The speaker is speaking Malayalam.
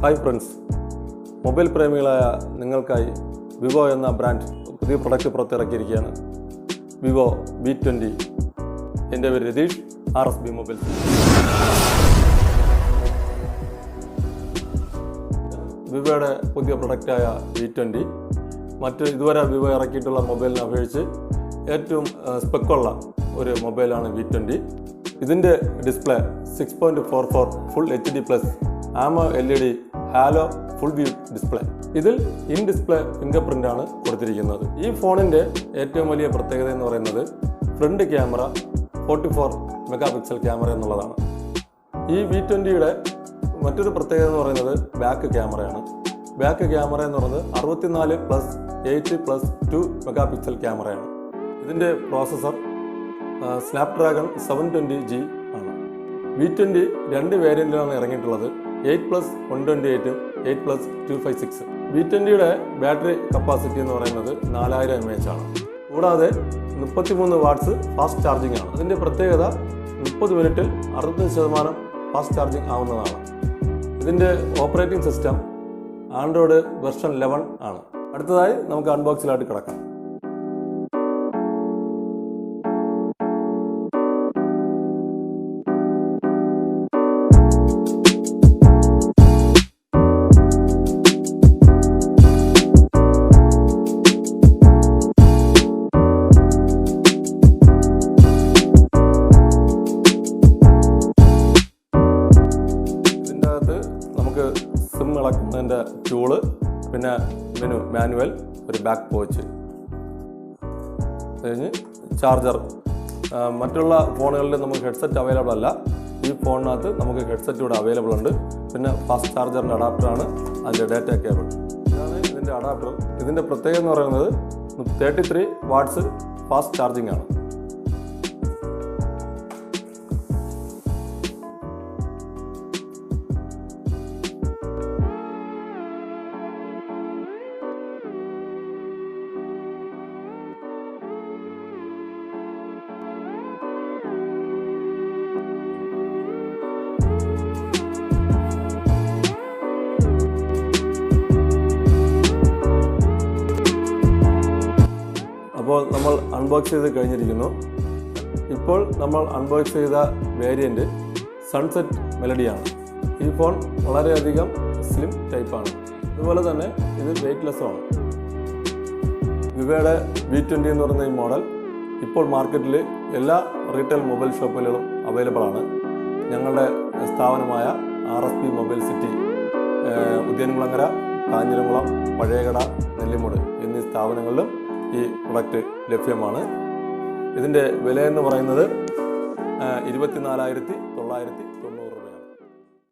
ഹായ് ഫ്രണ്ട്സ്, മൊബൈൽ പ്രേമികളായ നിങ്ങൾക്കായി വിവോ എന്ന ബ്രാൻഡ് പുതിയ പ്രൊഡക്റ്റ് പുറത്തിറക്കിയിരിക്കുകയാണ്. Vivo V20. എൻ്റെ പേര് രതീഷ്, RSB മൊബൈൽ. വിവോയുടെ പുതിയ പ്രൊഡക്റ്റായ V20 മറ്റ് ഇതുവരെ വിവോ ഇറക്കിയിട്ടുള്ള മൊബൈലിനെ അപേക്ഷിച്ച് ഏറ്റവും സ്പെക്കുള്ള ഒരു മൊബൈലാണ് V20. ഇതിൻ്റെ display 6.44 full HD+ AMOLED halo full view display. ഇതിൽ ഇൻ ഡിസ്പ്ലേ ഫിംഗർ പ്രിൻ്റ് ആണ് കൊടുത്തിരിക്കുന്നത്. ഈ ഫോണിൻ്റെ ഏറ്റവും വലിയ പ്രത്യേകത എന്ന് പറയുന്നത് ഫ്രണ്ട് ക്യാമറ 44 മെഗാപിക്സൽ ക്യാമറ എന്നുള്ളതാണ്. ഈ V20യുടെ മറ്റൊരു പ്രത്യേകത എന്ന് പറയുന്നത് ബാക്ക് ക്യാമറയാണ്. ബാക്ക് ക്യാമറ എന്ന് പറയുന്നത് 64+8+2 മെഗാപിക്സൽ ക്യാമറയാണ്. ഇതിൻ്റെ പ്രോസസ്സർ സ്നാപ്ഡ്രാഗൺ 720G ആണ്. V20 രണ്ട് വേരിയൻറ്റിലാണ് ഇറങ്ങിയിട്ടുള്ളത്, 8+128 8+256. V20യുടെ ബാറ്ററി കപ്പാസിറ്റി എന്ന് പറയുന്നത് 4000 mAh ആണ്. കൂടാതെ 33 വാട്ട്സ് ഫാസ്റ്റ് ചാർജിംഗ് ആണ്. അതിൻ്റെ പ്രത്യേകത 30 മിനിറ്റിൽ 65% ഫാസ്റ്റ് ചാർജിംഗ് ആവുന്നതാണ്. ഇതിൻ്റെ ഓപ്പറേറ്റിംഗ് സിസ്റ്റം ആൻഡ്രോയിഡ് വെർഷൻ 11 ആണ്. അടുത്തതായി നമുക്ക് അൺബോക്സിലായിട്ട് കിടക്കാം. നമുക്ക് സിം ഇളക്കുന്നതിൻ്റെ ടൂള്, പിന്നെ മാനുവൽ, ഒരു ബാക്ക് പോച്ച്, കഴിഞ്ഞ് ചാർജർ. മറ്റുള്ള ഫോണുകളിൽ നമുക്ക് ഹെഡ്സെറ്റ് അവൈലബിൾ അല്ല. ഈ ഫോണിനകത്ത് നമുക്ക് ഹെഡ്സെറ്റ് ഇവിടെ അവൈലബിൾ ഉണ്ട്. പിന്നെ ഫാസ്റ്റ് ചാർജറിൻ്റെ അഡാപ്റ്ററാണ് അതിൻ്റെ ഡാറ്റ കേബിൾ. ഇതാണ് ഇതിൻ്റെ അഡാപ്റ്റർ. ഇതിൻ്റെ പ്രത്യേകത എന്ന് പറയുന്നത് 33 വാട്ട്സ് ഫാസ്റ്റ് ചാർജിംഗ് ആണ്. അപ്പോൾ നമ്മൾ അൺബോക്സ് ചെയ്ത് കഴിഞ്ഞിരിക്കുന്നു. ഇപ്പോൾ നമ്മൾ അൺബോക്സ് ചെയ്ത വേരിയൻറ്റ് സൺസെറ്റ് മെലഡിയാണ്. ഈ ഫോൺ വളരെയധികം സ്ലിം ടൈപ്പാണ്. അതുപോലെ തന്നെ ഇത് വെയ്റ്റ്ലെസ്സുമാണ്. വിവോയുടെ V20 എന്ന് പറയുന്ന ഈ മോഡൽ ഇപ്പോൾ മാർക്കറ്റിൽ എല്ലാ റീറ്റെയിൽ മൊബൈൽ ഷോപ്പുകളിലും അവൈലബിൾ ആണ്. ഞങ്ങളുടെ സ്ഥാപനമായ RSB mobile city, ഉദ്യാനകുളങ്ങര, Kanjiramkulam, പഴയകട, Nellimoodu എന്നീ സ്ഥാപനങ്ങളിലും ഈ പ്രൊഡക്റ്റ് ലഭ്യമാണ്. ഇതിൻ്റെ വില എന്ന് പറയുന്നത് 24,990 രൂപ.